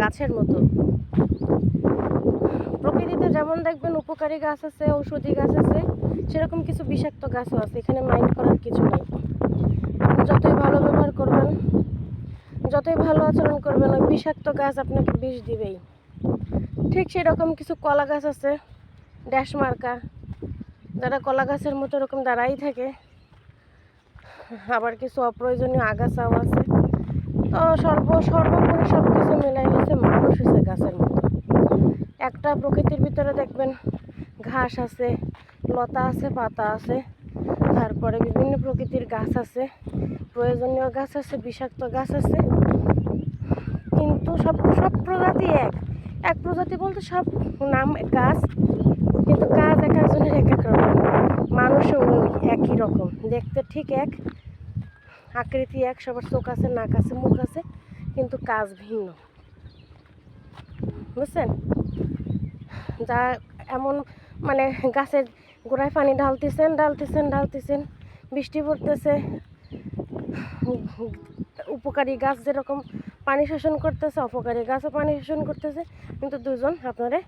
গাছের মতো। প্রকৃতিতে যেমন দেখবেন উপকারী গাছ আছে, ঔষধি গাছ আছে, সেরকম কিছু বিষাক্ত গাছও আছে। এখানে মাইন্ড করার কিছু নেই। আপনি যতই ভালো ব্যবহার করবেন, যতই ভালো আচরণ করবেন, ওই বিষাক্ত গাছ আপনাকে বিষ দিবেই। ঠিক সেরকম কিছু কলা গাছ আছে ড্যাশ মার্কা, যারা কলা গাছের মতো এরকম দাঁড়াই থাকে। আবার কিছু অপ্রয়োজনীয় আগাছাও আছে। তো সর্বোপরি সব কিছু মিলাই হচ্ছে মানুষ হচ্ছে গাছের মতো। একটা প্রকৃতির ভিতরে দেখবেন ঘাস আছে, লতা আছে, পাতা আছে, তারপরে বিভিন্ন প্রকৃতির গাছ আছে, প্রয়োজনীয় গাছ আছে, বিষাক্ত গাছ আছে, কিন্তু সব সব প্রজাতি এক প্রজাতি বলতে সব নাম গাছ, কিন্তু কাজ এক একজনের এক এক রকম। মানুষও ওই একই রকম, দেখতে ঠিক এক, আকৃতি এক, সবার চোখ আছে, নাক আছে, মুখ আছে, কিন্তু কাজ ভিন্ন। বুঝছেন? যা এমন মানে গাছের গোড়ায় পানি ঢালতেছেন, বৃষ্টি পড়তেছে, উপকারী গাছ যেরকম পানি শোষণ করতেছে, অপকারী গাছও পানি শোষণ করতেছে, কিন্তু দুজন আপনারে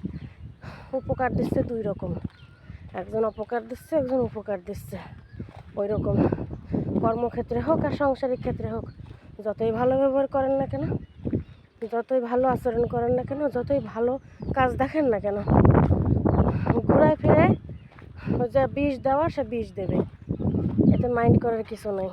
উপকার দিচ্ছে দুই রকম। একজন অপকার দিচ্ছে, একজন উপকার দিচ্ছে। ওই রকম কর্মক্ষেত্রে হোক আর সাংসারিক ক্ষেত্রে হোক, যতই ভালো ব্যবহার করেন না কেন, যতই ভালো আচরণ করেন না কেন, যতই ভালো কাজ দেখেন না কেন, ঘুরায় ফিরে যে বিষ দেওয়া সে বিষ দেবে। এতে মাইন্ড করার কিছু নেই।